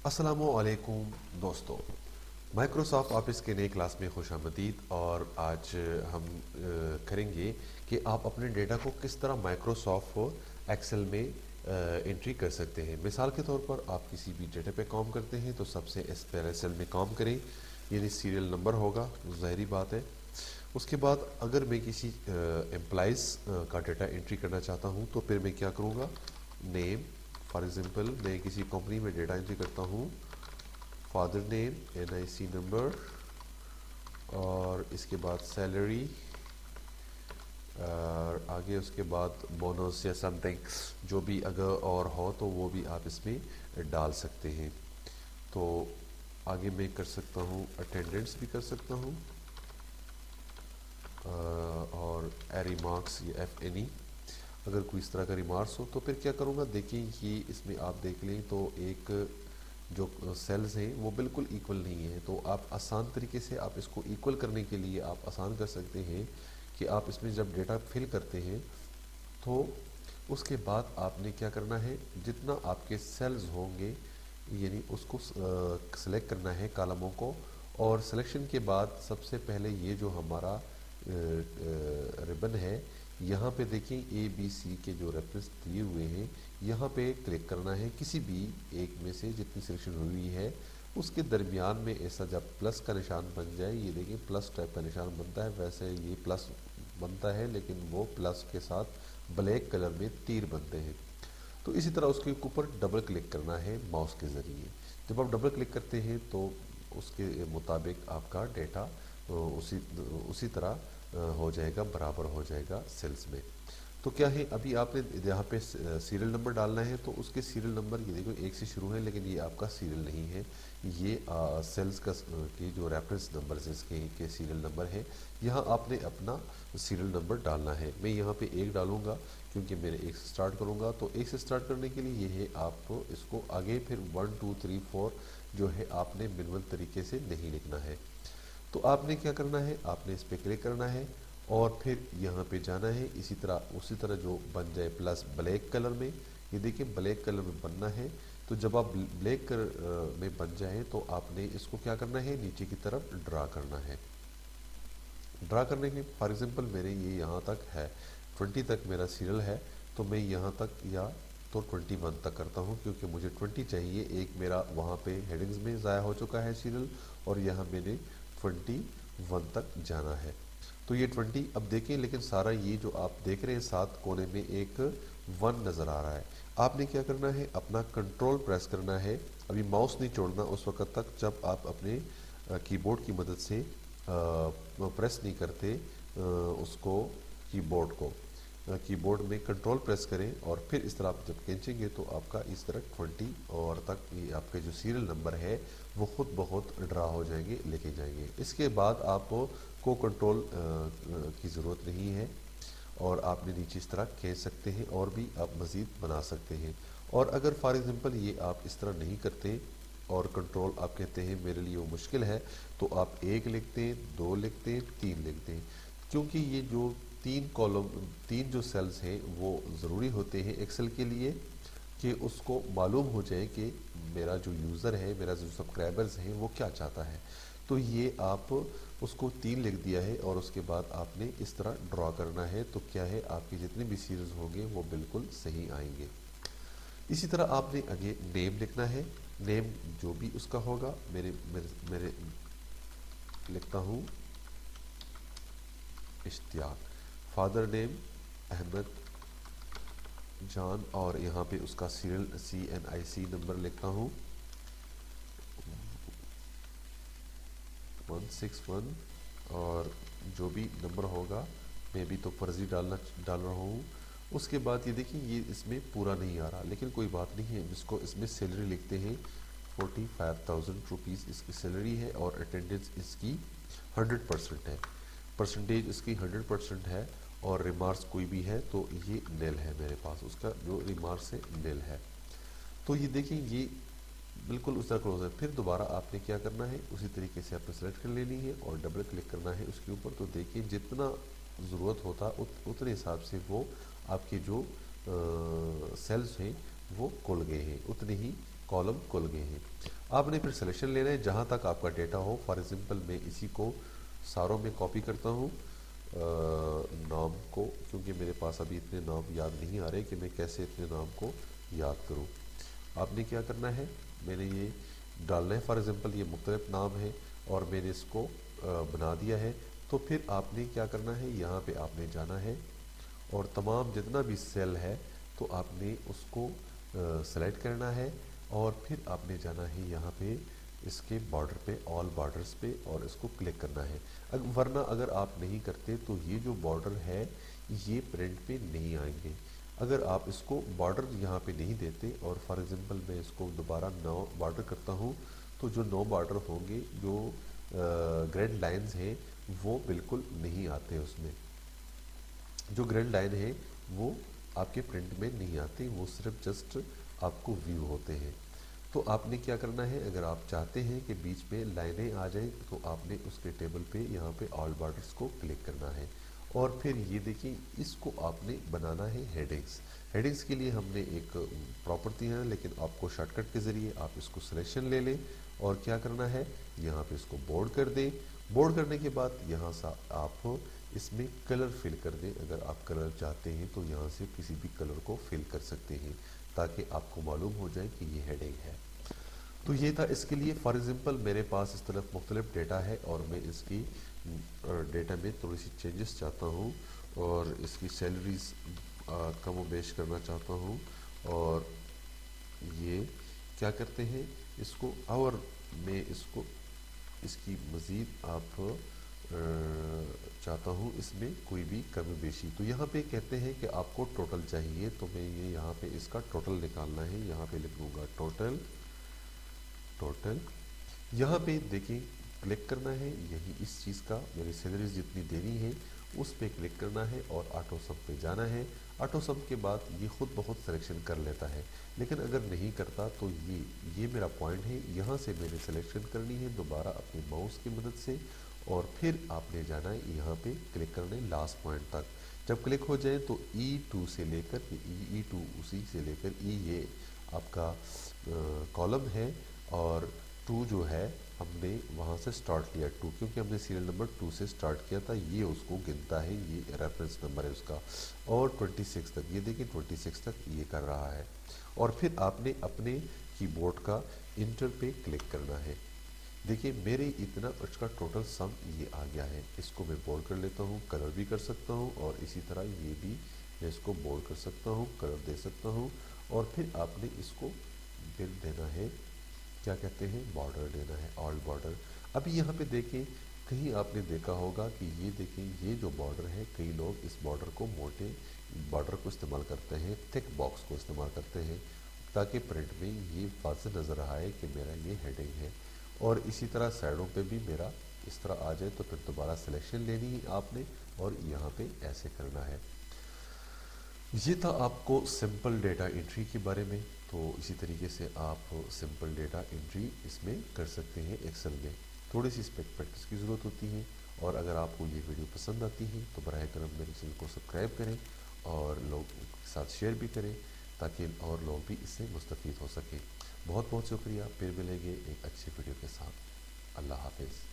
अस्सलामुअलैकुम दोस्तों, Microsoft office के नए क्लास में खुशामदीद। और आज हम करेंगे कि आप अपने डेटा को किस तरह माइक्रोसॉफ्ट एक्सेल में एंट्री कर सकते हैं। मिसाल के तौर पर आप किसी भी डेटा पे काम करते हैं तो सबसे इस पहले सेल में काम करें, यानी सीरियल नंबर होगा, ज़ाहिरी बात है। उसके बाद अगर मैं किसी एम्प्लॉइज़ का डेटा एंट्री करना चाहता हूँ तो फिर मैं क्या करूँगा, नेम, फॉर एग्जांपल मैं किसी कंपनी में डेटा एंट्री करता हूँ, फादर नेम, एनआईसी नंबर, और इसके बाद सैलरी, और आगे उसके बाद बोनस या समथिंग जो भी अगर और हो तो वो भी आप इसमें डाल सकते हैं। तो आगे मैं कर सकता हूँ, अटेंडेंस भी कर सकता हूँ, और रिमार्क्स या एफ एनी अगर कोई इस तरह का रिमार्क्स हो। तो फिर क्या करूँगा, देखिए कि इसमें आप देख लें तो एक जो सेल्स हैं वो बिल्कुल इक्वल नहीं है। तो आप आसान तरीके से आप इसको इक्वल करने के लिए आप आसान कर सकते हैं कि आप इसमें जब डेटा फिल करते हैं तो उसके बाद आपने क्या करना है, जितना आपके सेल्स होंगे यानी उसको सेलेक्ट करना है कॉलमों को। और सिलेक्शन के बाद सबसे पहले ये जो हमारा रिबन है, यहाँ पे देखिए ए बी सी के जो रेफरेंस दिए हुए हैं, यहाँ पे क्लिक करना है। किसी भी एक में से जितनी सिलेक्शन हुई है उसके दरमियान में ऐसा जब प्लस का निशान बन जाए, ये देखिए प्लस टाइप का निशान बनता है, वैसे ये प्लस बनता है लेकिन वो प्लस के साथ ब्लैक कलर में तीर बनते हैं। तो इसी तरह उसके ऊपर डबल क्लिक करना है माउस के ज़रिए। जब आप डबल क्लिक करते हैं तो उसके मुताबिक आपका डेटा उसी उसी तरह हो जाएगा, बराबर हो जाएगा सेल्स में। तो क्या है, अभी आपने यहाँ पे सीरियल नंबर डालना है तो उसके सीरियल नंबर ये देखो एक से शुरू है, लेकिन ये आपका सीरियल नहीं है, ये सेल्स का की जो रेफरेंस नंबर है इसके के सीरियल नंबर है। यहाँ आपने अपना सीरियल नंबर डालना है। मैं यहाँ पे एक डालूँगा क्योंकि मैंने एक से स्टार्ट करूँगा। तो एक से स्टार्ट करने के लिए ये है, आप इसको आगे फिर 1 2 3 4 जो है आपने मैनुअल तरीके से नहीं लिखना है। तो आपने क्या करना है, आपने इस पर क्लिक करना है और फिर यहाँ पे जाना है। इसी तरह उसी तरह जो बन जाए प्लस ब्लैक कलर में, ये देखिए ब्लैक कलर में बनना है। तो जब आप ब्लैक कलर में बन जाए तो आपने इसको क्या करना है, नीचे की तरफ ड्रा करना है। ड्रा करने के फॉर एग्जांपल मेरे ये यहाँ तक है, 20 तक मेरा सीरियल है, तो मैं यहाँ तक या तो 21 तक करता हूँ क्योंकि मुझे 20 चाहिए। एक मेरा वहाँ पे हेडिंग्स में ज़ाया हो चुका है सीरियल, और यहाँ मैंने 21 तक जाना है। तो ये 20 अब देखें, लेकिन सारा ये जो आप देख रहे हैं सात कोने में एक 1 नज़र आ रहा है। आपने क्या करना है, अपना कंट्रोल प्रेस करना है। अभी माउस नहीं छोड़ना उस वक्त तक जब आप अपने कीबोर्ड की मदद से प्रेस नहीं करते उसको, कीबोर्ड को कीबोर्ड में कंट्रोल प्रेस करें और फिर इस तरह आप जब खींचेंगे तो आपका इस तरह 20 और तक ये आपके जो सीरियल नंबर है वो खुद बहुत ड्रा हो जाएंगे, लेके जाएंगे। इसके बाद आपको कंट्रोल की ज़रूरत नहीं है और आपने नीचे इस तरह खींच सकते हैं और भी आप मज़ीद बना सकते हैं। और अगर फॉर एग्ज़ाम्पल ये आप इस तरह नहीं करते और कंट्रोल आप कहते हैं मेरे लिए वो मुश्किल है, तो आप 1 लिखते हैं, 2 लिखते हैं, 3 लिखते हैं। क्योंकि ये जो 3 कॉलम 3 जो सेल्स हैं वो ज़रूरी होते हैं एक्सेल के लिए कि उसको मालूम हो जाए कि मेरा जो यूज़र है, मेरा जो सब्सक्राइबर्स हैं वो क्या चाहता है। तो ये आप उसको 3 लिख दिया है और उसके बाद आपने इस तरह ड्रॉ करना है। तो क्या है, आपके जितने भी सीरीज होंगे वो बिल्कुल सही आएंगे। इसी तरह आपने आगे नेम लिखना है। नेम जो भी उसका होगा, मेरे मेरे, मेरे लिखता हूँ इश्तियाक, फादर नेम अहमद जान, और यहाँ पे उसका सीरियल CNIC नंबर लिखता हूँ 161, और जो भी नंबर होगा मैं भी तो फर्जी डाल रहा हूँ। उसके बाद ये देखिए ये इसमें पूरा नहीं आ रहा, लेकिन कोई बात नहीं है, जिसको इसमें सैलरी लिखते हैं 45,000 रुपीज़ इसकी सैलरी है और अटेंडेंस इसकी 100% है, परसेंटेज इसकी 100% है। और रिमार्क्स कोई भी है तो ये नेल है, मेरे पास उसका जो रिमार्क्स है नेल है। तो ये देखिए ये बिल्कुल उस तरह क्लोज है। फिर दोबारा आपने क्या करना है, उसी तरीके से आपने सेलेक्ट कर लेनी है और डबल क्लिक करना है उसके ऊपर। तो देखिए जितना ज़रूरत होता उतने हिसाब से वो आपके जो सेल्स हैं वो खुल गए हैं, उतने ही कॉलम खुल गए हैं। आपने फिर सिलेक्शन लेना है जहाँ तक आपका डेटा हो। फॉर एग्जांपल मैं इसी को सारों में कॉपी करता हूँ नाम को, क्योंकि मेरे पास अभी इतने नाम याद नहीं आ रहे कि मैं कैसे इतने नाम को याद करूँ। आपने क्या करना है, मैंने ये डालना है, फॉर एग्जांपल ये मुख्तलिफ नाम है और मैंने इसको बना दिया है। तो फिर आपने क्या करना है, यहाँ पे आपने जाना है और तमाम जितना भी सेल है तो आपने उसको सेलेक्ट करना है और फिर आपने जाना है यहाँ पे इसके बॉर्डर पे, ऑल बॉर्डर्स पे, और इसको क्लिक करना है। वरना अगर आप नहीं करते तो ये जो बॉर्डर है ये प्रिंट पे नहीं आएंगे। अगर आप इसको बॉर्डर यहाँ पे नहीं देते और फॉर एग्जांपल मैं इसको दोबारा 9 बॉर्डर करता हूँ तो जो 9 बॉर्डर होंगे, जो ग्रेड लाइंस हैं वो बिल्कुल नहीं आते उसमें। जो ग्रेड लाइन है वो आपके प्रिंट में नहीं आती, वो सिर्फ जस्ट आपको व्यू होते हैं। तो आपने क्या करना है, अगर आप चाहते हैं कि बीच में लाइनें आ जाएं तो आपने उसके टेबल पे यहाँ पे ऑल बॉर्डर्स को क्लिक करना है और फिर ये देखिए इसको आपने बनाना है हेडिंग्स। हेडिंग्स के लिए हमने एक प्रॉपर्टी है, लेकिन आपको शॉर्टकट के ज़रिए आप इसको सिलेक्शन ले लें और क्या करना है, यहाँ पे इसको बोल्ड कर दें। बोल्ड करने के बाद यहाँ से आप इसमें कलर फिल कर दें। अगर आप कलर चाहते हैं तो यहाँ से किसी भी कलर को फिल कर सकते हैं ताकि आपको मालूम हो जाए कि ये हेडिंग है। तो ये था इसके लिए। फॉर एग्जांपल मेरे पास इस तरफ मुख्तलिफ डेटा है और मैं इसकी डेटा में थोड़ी सी चेंजेस चाहता हूँ और इसकी सैलरीज कम बेश करना चाहता हूँ। और ये क्या करते हैं इसको, और मैं इसको इसकी मज़ीद आप चाहता हूँ इसमें कोई भी कमी बेशी। तो यहाँ पे कहते हैं कि आपको टोटल चाहिए, तो मैं ये यहाँ पे इसका टोटल निकालना है। यहाँ पे लिख दूँगा टोटल। टोटल यहाँ पे देखिए क्लिक करना है, यही इस चीज़ का मेरी सैलरीज जितनी देनी है उस पर क्लिक करना है और ऑटो सम पे जाना है। ऑटो सम के बाद ये खुद बहुत सिलेक्शन कर लेता है, लेकिन अगर नहीं करता तो ये मेरा पॉइंट है, यहाँ से मैंने सिलेक्शन करनी है दोबारा अपने माउस की मदद से और फिर आपने जाना है यहाँ पे क्लिक करने लास्ट पॉइंट तक। जब क्लिक हो जाए तो E2 से लेकर E2 उसी से लेकर ये आपका कॉलम है और 2 जो है हमने वहाँ से स्टार्ट किया 2, क्योंकि हमने सीरियल नंबर 2 से स्टार्ट किया था, ये उसको गिनता है, ये रेफरेंस नंबर है उसका। और 26 तक, ये देखिए 26 तक ये कर रहा है। और फिर आपने अपने कीबोर्ड का इंटर पे क्लिक करना है। देखिए मेरे इतना उसका टोटल सम ये आ गया है। इसको मैं बोल्ड कर लेता हूँ, कलर भी कर सकता हूँ और इसी तरह ये भी मैं इसको बोल्ड कर सकता हूँ, कलर दे सकता हूँ। और फिर आपने इसको फिर देना है, क्या कहते हैं, बॉर्डर देना है, ऑल बॉर्डर। अभी यहाँ पे देखें, कहीं आपने देखा होगा कि ये देखें ये जो बॉर्डर है, कई लोग इस बॉर्डर को मोटे बॉर्डर को इस्तेमाल करते हैं, थिक बॉक्स को इस्तेमाल करते हैं ताकि प्रिंट में ये वाज़ेह नज़र आए कि मेरा ये हेडिंग है। और इसी तरह साइडों पे भी मेरा इस तरह आ जाए तो फिर दोबारा सिलेक्शन लेनी है आपने और यहाँ पे ऐसे करना है। ये था आपको सिंपल डेटा एंट्री के बारे में। तो इसी तरीके से आप सिंपल डेटा एंट्री इसमें कर सकते हैं एक्सेल में। थोड़ी सी प्रैक्टिस की ज़रूरत होती है। और अगर आपको ये वीडियो पसंद आती है तो बराए करम मेरे चैनल को सब्सक्राइब करें और लोगों के साथ शेयर भी करें ताकि और लोग भी इससे मुस्तफ़ीद हो सकें। बहुत बहुत शुक्रिया। फिर मिलेंगे एक अच्छी वीडियो के साथ। अल्लाह हाफिज़।